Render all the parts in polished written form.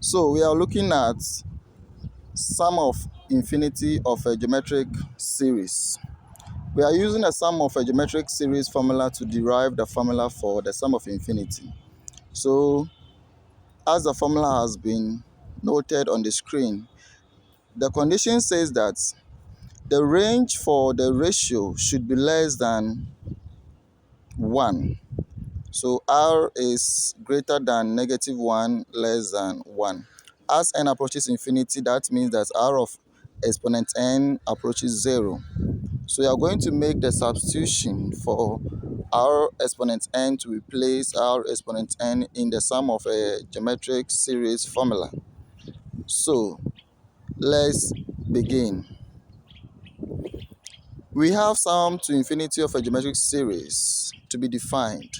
So we are looking at sum of infinity of a geometric series. We are using a sum of a geometric series formula to derive the formula for the sum of infinity. So as the formula has been noted on the screen, the condition says that the range for the ratio should be less than 1. So r is greater than -1, less than 1. As n approaches infinity, that means that r of exponent n approaches 0. So you are going to make the substitution for r exponent n to replace r exponent n in the sum of a geometric series formula. So let's begin. We have sum to infinity of a geometric series to be defined.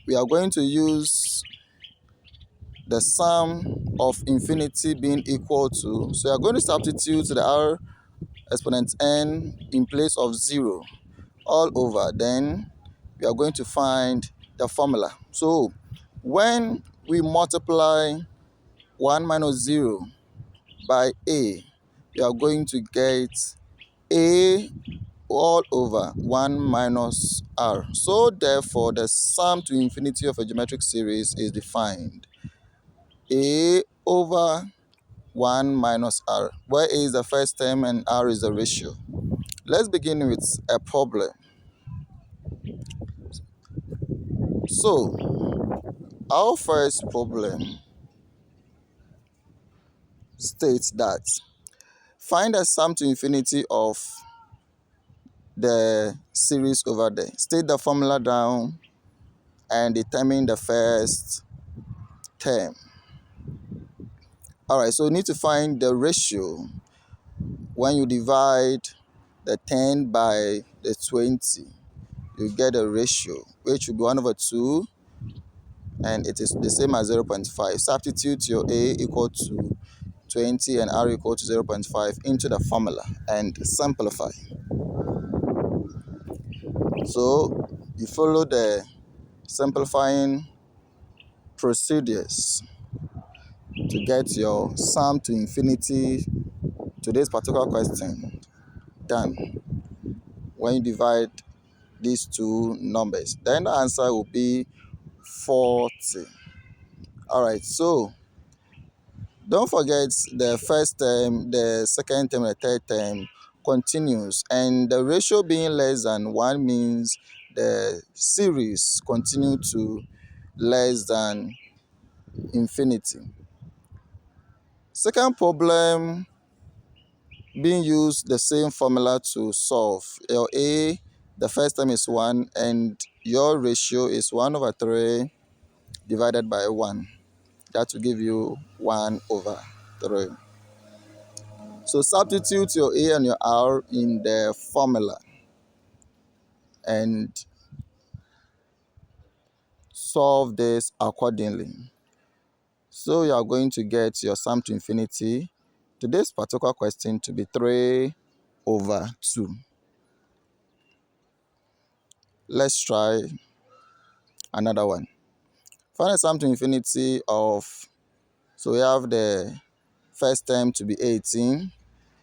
We are going to use the sum of infinity being equal to, so you are going to substitute the r exponent n in place of 0 all over. Then we are going to find the formula. So when we multiply 1 minus 0 by a, we are going to get a all over 1 minus r. So therefore the sum to infinity of a geometric series is defined a over 1 minus r, where a is the first term and r is the ratio. Let's begin with a problem. So our first problem states that find the sum to infinity of the series over there. State the formula down and determine the first term. Alright, so you need to find the ratio when you divide the 10 by the 20. You get a ratio which will be 1 over 2, and it is the same as 0.5. Substitute your a equal to 20 and r equal to 0.5 into the formula and simplify. So you follow the simplifying procedures to get your sum to infinity to this particular question done. When you divide these two numbers, then the answer will be 40. All right, so don't forget the first term, the second term, and the third term continues, and the ratio being less than 1 means the series continue to less than infinity. Second problem, being used the same formula to solve. Your a, the first term is 1, and your ratio is 1 over 3 divided by 1. That will give you 1 over 3. So substitute your a and your r in the formula and solve this accordingly. So you are going to get your sum to infinity to this particular question to be 3 over 2. Let's try another one. Find the sum to infinity of, so we have the first term to be 18.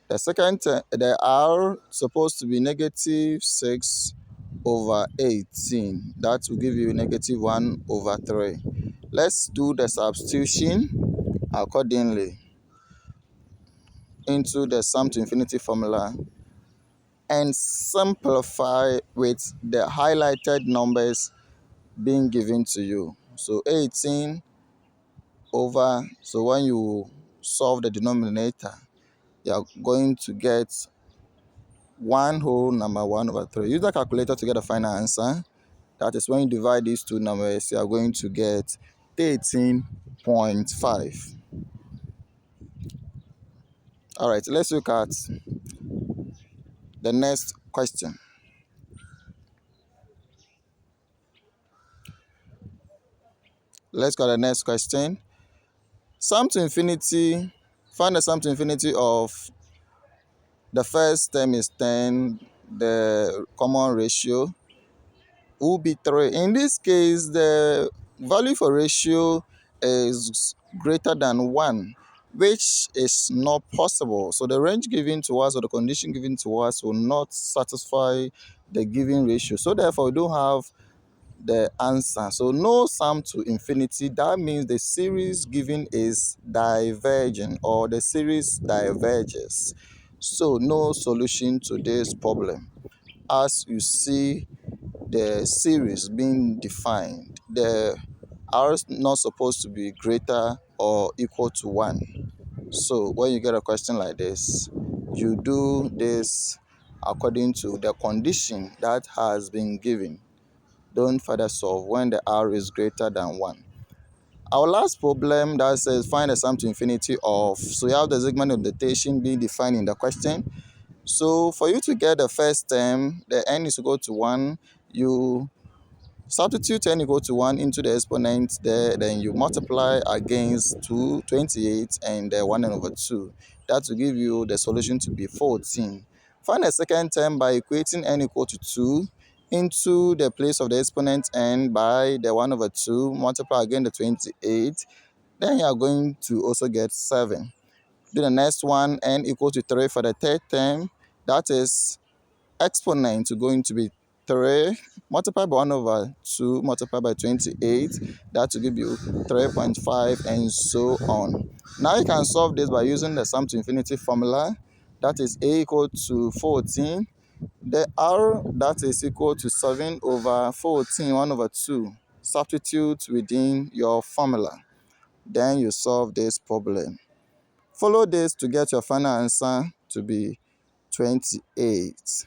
The second term, the r supposed to be -6 over 18. That will give you -1 over 3. Let's do the substitution accordingly into the sum to infinity formula and simplify with the highlighted numbers being given to you. So 18 over, so when you solve the denominator, you are going to get 1 whole number 1 over 3. Use the calculator to get the final answer. That is, when you divide these two numbers, you are going to get 13.5. All right, let's look at the next question. Let's go to the next question. Sum to infinity, find the sum to infinity of the first term is 10, the common ratio will be 3. In this case, the value for ratio is greater than 1, which is not possible. So the range given to us or the condition given to us will not satisfy the given ratio. So therefore, we don't have the answer. So no sum to infinity, that means the series given is divergent or the series diverges. So no solution to this problem. As you see the series being defined, the r is not supposed to be greater or equal to 1. So when you get a question like this, you do this according to the condition that has been given. Don't further solve when the r is greater than 1. Our last problem that says find the sum to infinity of, so you have the Zygmunt notation being defined in the question. So for you to get the first term, the n is equal to 1, you substitute n equal to 1 into the exponent there, then you multiply against 228 and 1/2. That will give you the solution to be 14. Find the second term by equating n equal to 2 into the place of the exponent n by the 1/2, multiply again the 28, then you are going to also get 7. Do the next one, n equal to 3 for the third term, that is exponent going to be 3 multiplied by 1/2 multiplied by 28. That will give you 3.5 and so on. Now you can solve this by using the sum to infinity formula. That is a equal to 14. The r, that is equal to 7 over 14, 1/2. Substitute within your formula. Then you solve this problem. Follow this to get your final answer to be 28.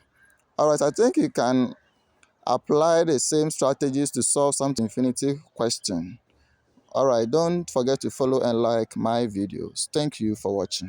Alright, I think you can apply the same strategies to solve some infinity question. Alright, don't forget to follow and like my videos. Thank you for watching.